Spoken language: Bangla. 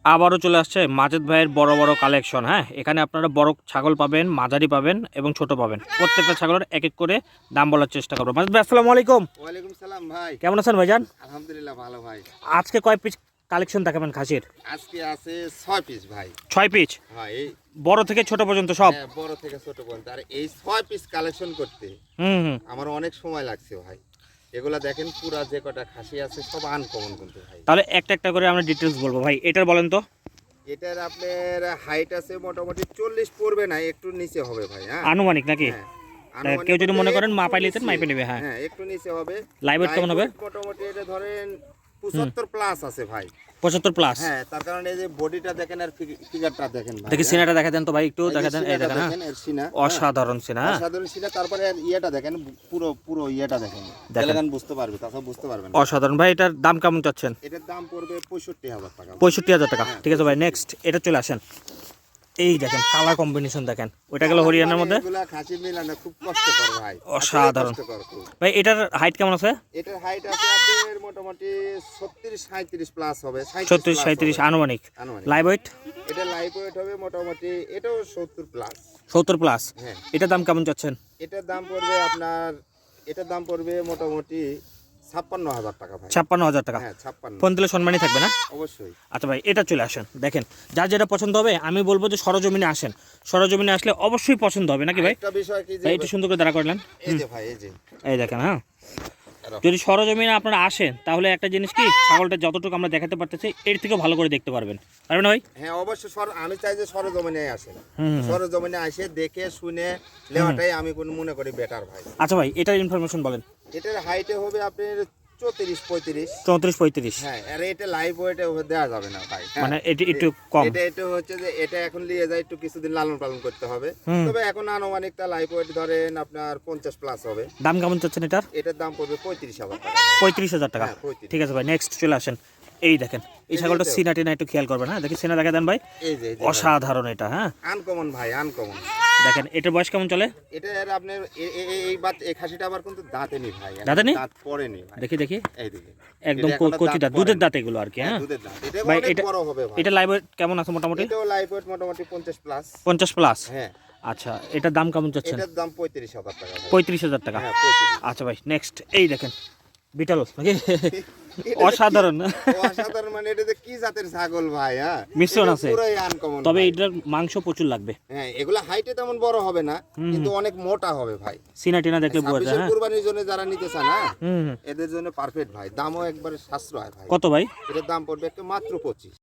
আবারও চলে আসছে মাজেদ ভাইয়ের বড় বড় কালেকশন। হ্যাঁ, এখানে আপনারা বড় ছাগল পাবেন, মাঝারি পাবেন এবং ছোট পাবেন। প্রত্যেকটা ছাগলের এক এক করে দাম বলার চেষ্টা করবো। মাজেদ ভাই আসসালামু আলাইকুম। ওয়ালাইকুম সালাম ভাই। কেমন আছেন ভাইজান? আলহামদুলিল্লাহ ভালো ভাই। আজকে কয় পিস কালেকশন দেখাবেন খাসির? আজকে আছে 6 পিস ভাই। 6 পিস, হ্যাঁ, এই বড় থেকে ছোট পর্যন্ত সব? হ্যাঁ, বড় থেকে ছোট পর্যন্ত। আর এই 6 পিস কালেকশন করতে হুম। আমার অনেক সময় লাগছে ভাই। এগুলা দেখেন পুরা যে কটা খাসি আছে সব আনকমন কিন্তু ভাই। তাহলে একটা একটা করে আমরা ডিটেলস বলবো ভাই। এটার বলেন তো। এটার আপনার হাইট আছে মোটামুটি 40 পড়বে না, একটু নিচে হবে ভাই। হ্যাঁ, আনুমানিক নাকি? হ্যাঁ, কেউ যদি মনে করেন একটু মাপাই নিতেন নিচে। মাইপে নেবে। হ্যাঁ, হ্যাঁ, একটু নিচে হবে। লাইভ ওয়েট কেমন হবে? মোটামুটি এটা ধরেন 75 প্লাস আছে ভাই। 75 প্লাস। হ্যাঁ, তার কারণে এই যে বডিটা দেখেন আর ফিগারটা দেখেন ভাই। দেখি সিনাটা দেখা দেন তো ভাই, একটু দেখা দেন। এই সিনাটা দেখেন, হ্যাঁ, দেখেন, এর সিনা অসাধারণ সিনা। অসাধারণ সিনা। তারপরে আর ইয়েটা দেখেন, পুরো পুরো ইয়েটা দেখেন, দেখেন বুঝতে পারবে, তাছাড়া বুঝতে পারবেন না। অসাধারণ ভাই। এটার দাম কেমন চাচ্ছেন? এটার দাম পড়বে 65,000 টাকা। 65,000 টাকা। ঠিক আছে ভাই, নেক্সট এটা চলে আসেন। এই দেখেন কালার কম্বিনেশন দেখেন। ওইটা গেল হরিয়ানার মধ্যে। এগুলা খাসি মিলানো খুব কষ্টকর ভাই, অসাধারণ। কষ্টকর খুব। ভাই এটার হাইট কেমন আছে? এটার হাইট আছে আপনার মোটামুটি 36-37 প্লাস হবে। 36-37 আনুমানিক। Live weight? এটা লাইভ ওয়েট হবে মোটামুটি, এটাও 70 প্লাস। 70 প্লাস। হ্যাঁ, এটার দাম কেমন চাচ্ছেন? এটার দাম পড়বে আপনার, এটার দাম পড়বে মোটামুটি 56,000 টাকা ভাই। 56,000 টাকা। হ্যাঁ, 56। ফোন দিলে সম্মানই থাকবে না? অবশ্যই। আচ্ছা ভাই, এটা চলে আসেন। দেখেন যার যেটা পছন্দ হবে, আমি বলবো যে সরজমিনে আসেন। সরজমিনে আসলে অবশ্যই পছন্দ হবে নাকি ভাই? একটা বিষয় কি যে ভাই একটু সুন্দর করে দাঁড়া করলেন। এই যে ভাই, এই যে এই দেখেন, হ্যাঁ, যদি সরজমিনে আপনারা আসেন তাহলে একটা জিনিস কি, ছাগলটা যতটুকু আমরা দেখাতে পারতেছি এর থেকেও ভালো করে দেখতে পারবেন না ভাই? হ্যাঁ, অবশ্যই। আমি চাই যে সরজমিনে আসেন। হুম। সরজমিনে আসে দেখে শুনে নেওয়াটাই আমি মনে করি বেটার ভাই। আচ্ছা ভাই, এটার ইনফরমেশন বলেন। এটার হাইটে হবে আপনার 34-35। 34-35। হ্যাঁ, আর এটা লাইভ ওয়েটে দেওয়া যাবে না ভাই। হ্যাঁ, মানে এটি একটু কম। এটা হচ্ছে যে এটা এখন নিয়ে যায়, একটু কিছুদিন লালন পালন করতে হবে। হুম। তবে এখন আনুমানিকটা লাইভ ওয়েট ধরেন আপনার 50 প্লাস হবে। দাম কেমন চাচ্ছেন এটার? এটার দাম পড়বে 35,000 টাকা। 35,000 টাকা। হ্যাঁ, 35। ঠিক আছে ভাই, নেক্সট চলে আসেন। এই দেখেন এই ছাগলটা সিনা টিনা একটু খেয়াল করবেন। হ্যাঁ, দেখি সিনা দেখা দেন ভাই। এই যে অসাধারণ এটা। হ্যাঁ, আনকমন ভাই, আনকমন। দেখেন এটার বয়স কেমন চলে? এটা আর আপনার এই খাসিটা আবার কিন্তু দাঁতে নেই ভাই। দাঁতে নেই? দাঁত পড়েনি ভাই। দেখি দেখি, এই দিকে একদম এটা এখনো কচিটা দাঁত দুধের পড়েনি। দাঁত এগুলো আর কি। হ্যাঁ দুধের দাঁত। এটা ভাই, অনেক এটা বড় হবে ভাই। এটা লাইভ ওয়েট কেমন আছে মোটামুটি? এটাও লাইভ ওয়েট মোটামুটি 50 প্লাস। 50 প্লাস। হ্যাঁ, আচ্ছা, এটার দাম কেমন চাচ্ছেন? এটার দাম 35,000 টাকা ভাই। 35,000 টাকা। হ্যাঁ, 35। আচ্ছা ভাই, নেক্সট এই দেখেন বিটল নাকি? এটা অসাধারণ। অসাধারণ, মানে এটা যে কি জাতের ছাগল ভাই। হ্যাঁ, মিশ্রণ এটা আছে। পুরোই আনকমন তবে ভাই। এটার মাংস প্রচুর লাগবে। হ্যাঁ, এগুলা হাইটে তেমন বড় হবে না, কিন্তু অনেক মোটা হবে ভাই। সিনা টিনা দেখলে বোঝা যায়। ছাব্বিশের হ্যাঁ, কুরবানির জন্য যারা নিতে চান, হ্যাঁ, হুম। এদের জন্য পারফেক্ট ভাই। দামও একবারে সাশ্রয় ভাই। কত ভাই? এটার দাম পড়বে একটু মাত্র 25।